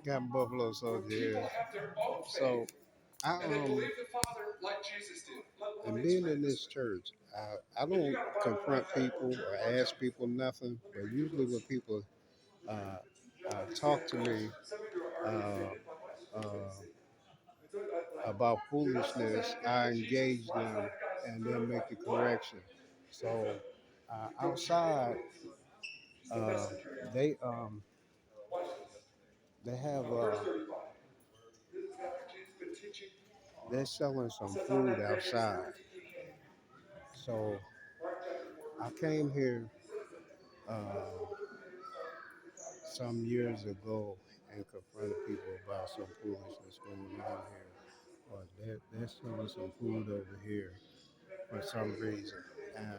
Got Buffalo Soldier here. So I and being in this church, I don't confront people or ask people nothing, but usually when people uh, talk to me uh, uh, about foolishness, I engage them and then make the correction. So outside, uh, they they have they're selling some food outside. So I came here uh, some years ago and confronted people about some foolishness going on here. Or they're selling some food over here for some reason. And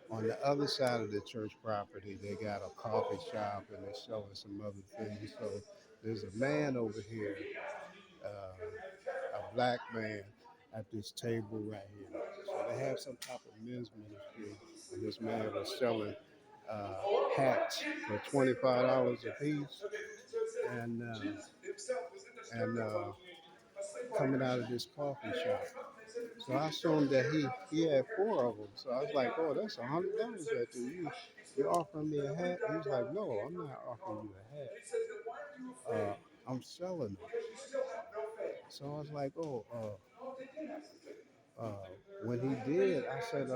on the other side of the church property, they got a coffee shop and they're selling some other things. So there's a man over here, a black man, at this table right here. So they have some type of men's ministry, and this man was selling uh, hats for $25 a piece, and coming out of this coffee shop. So I assumed that he had four of them. So I was like, oh, that's $100 right there. You offering me a hat? He's like, no, I'm not offering you a hat. I'm selling them. So I was like, oh, when he did, I said,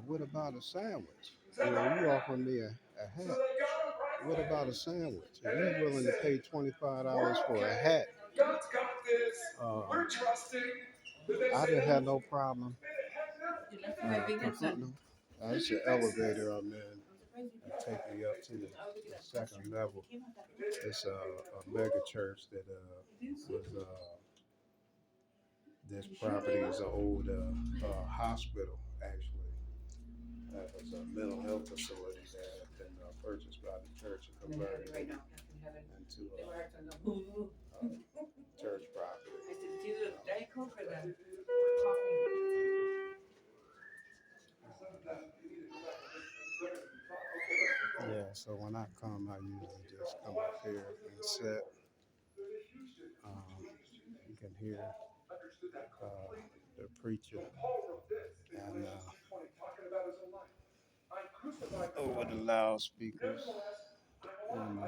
what about a sandwich? You offering me a hat. What about a sandwich? If you're willing to pay $25 for a hat, uh, I didn't have no problem confronting them. It's an elevator I'm in. Take me up to the second level. It's a mega church that was this property is an old hospital actually. That was a mental health facility that had been purchased by the church and converted into a church property. Yeah, so when I come, I usually just come up here and sit. You can hear the preacher and over the loudspeakers, and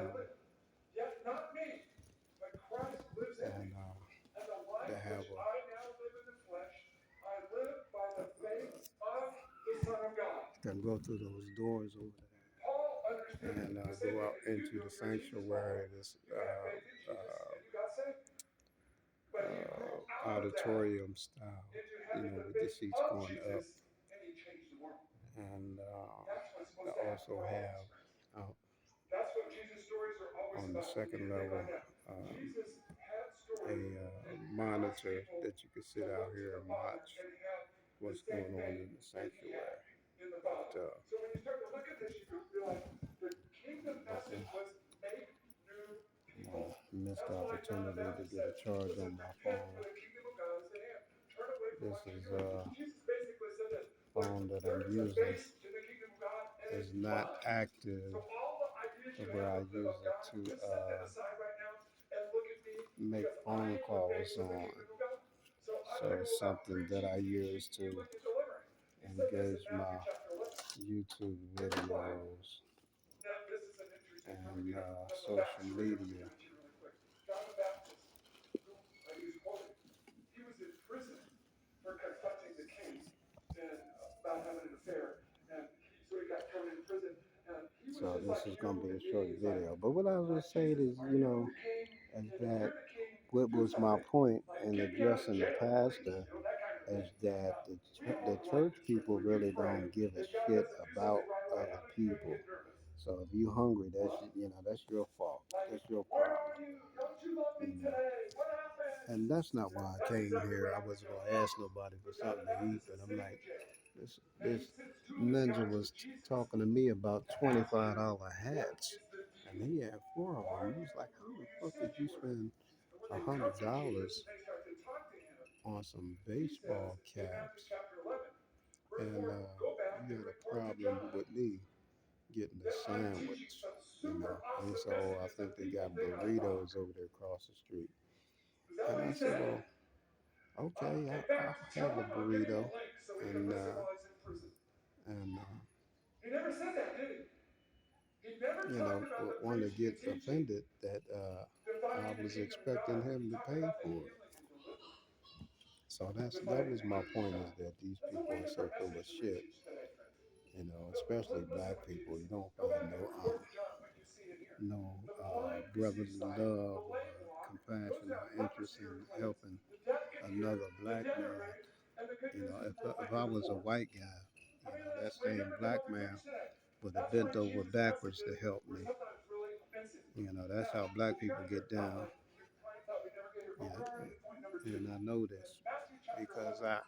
they have can go through those doors over there and go out into the sanctuary. This auditorium style, with the seats going up, and they also have on the second level a monitor that you can sit out here and watch what's going on in the sanctuary. But, missed the opportunity to get a charge on my phone. This is a phone that I'm using is not active where I use it to make phone calls on. So it's something that I use to engage my YouTube videos and social media. So this is gonna be a short video. But what I was saying is, is that what was my point in addressing the pastor is that the church people really don't give a shit about other people. So if you hungry, that's your fault. That's your problem. You know. And that's not why I came here. I wasn't gonna ask nobody for something to eat, but I'm like, this ninja was talking to me about $25 hats, and he had four of them. He was like, how the fuck did you spend $100 on some baseball caps, and you got a problem with me? getting a sandwich, you know. And he said, "Oh, I think they got burritos over there across the street." And I said, "Well, okay, I'll have a burrito." And and you know, want to get offended that I was expecting him to pay for it. So that was my point, is that these people are so full of shit. You know, especially black people. You don't find no brotherly love or compassion or interest in helping another black man. You know, if I was a white guy, you know, that same black man would have bent over backwards to help me. You know, that's how black people get down. Yeah, and I know this because I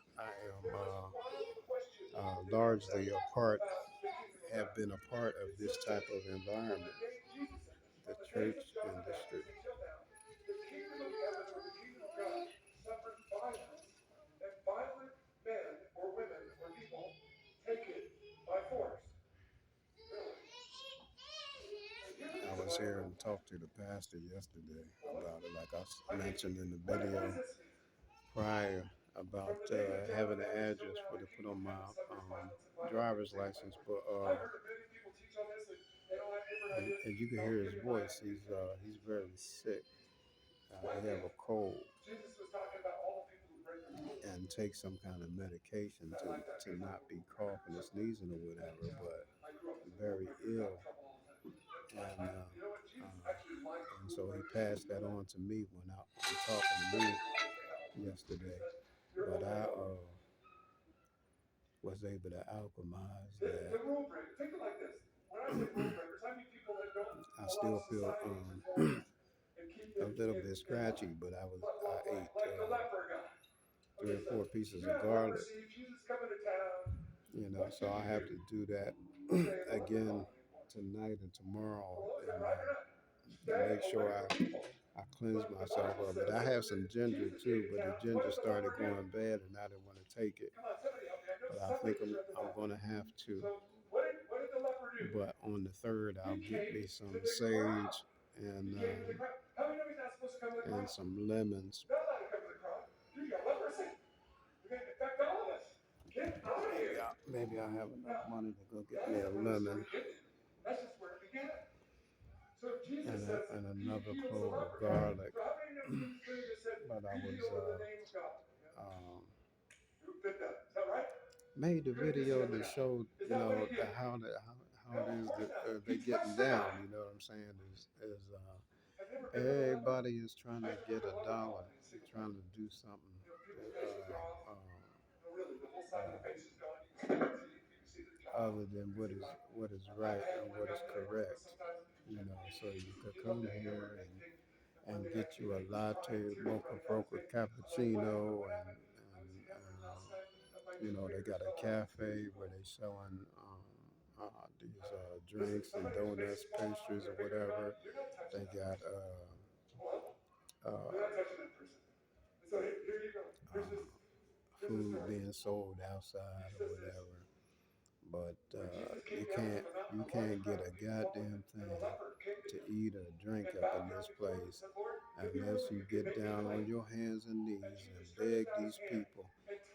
am largely a part, have been a part of this type of environment, the church industry. I was here and talked to the pastor yesterday about it, like I mentioned in the video prior, about having an address for to put on my driver's license, but and you can hear his voice. He's very sick. He have a cold and take some kind of medication to not be coughing or sneezing or whatever, but very ill. And so he passed that on to me when I was talking to me yesterday. But I was able to alchemize that. I still feel a little bit scratchy, but I ate 3 or 4 pieces of garlic. You know, so I have to do that again tonight and tomorrow, and make sure I cleanse myself of it. I have some ginger too, but the ginger started going bad, and I didn't want to take it. But I think I'm going to have to. But on the third, I'll get me some sage and some lemons. Maybe I'll have enough money to go get me a lemon and another clove of garlic. But I was made the video that showed, you know, how it is that they getting down. You know what I'm saying? Everybody is trying to get a dollar, trying to do something other than what is right and what is correct. You know, so you could come here and get you a latte, mocha mocha cappuccino, and you know, they got a cafe where they selling these drinks and donuts, pastries, or whatever. They got uh, food being sold outside or whatever. But you can't get a goddamn thing to eat or drink up in this place unless you get down on your hands and knees and beg these people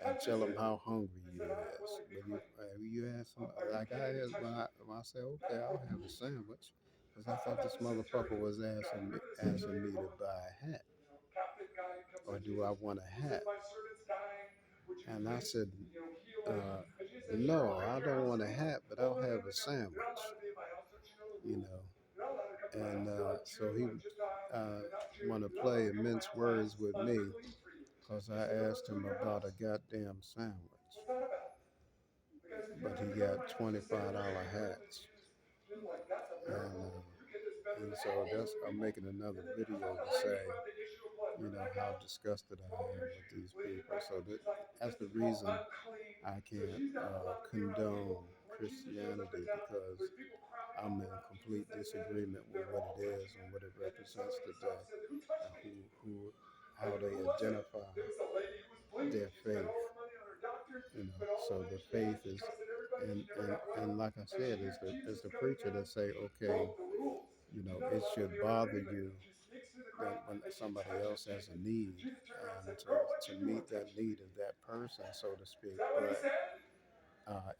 and tell them how hungry you is. But you ask them, like I asked when I said, okay, I'll have a sandwich, because I thought this motherfucker was asking me to buy a hat, or do I want a hat? And I said, no, I don't want a hat, but I'll have a sandwich, you know. And so he want to play and mince words with me because I asked him about a goddamn sandwich, but he got $25 hats. And so I'm making another video to say, you know, how disgusted I am with these people. So that's the reason I can't condone Christianity, because I'm in complete disagreement with what it is and what it represents today, and how they identify their faith. You know, so the faith is And like I said, it's the preacher that say, okay, you know, it should bother you that when somebody else has a need and to meet that need of that person, so to speak. But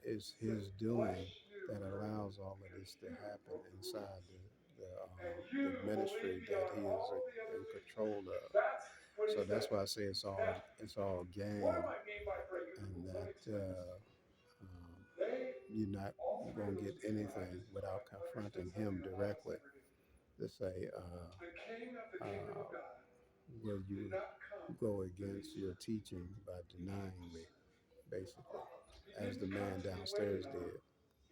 it's his doing that allows all of this to happen inside the ministry that he is in control of. So that's why I say it's all game, and that you're not going to get anything without confronting him directly to say, will you go against your teaching by denying me, basically, as the man downstairs did.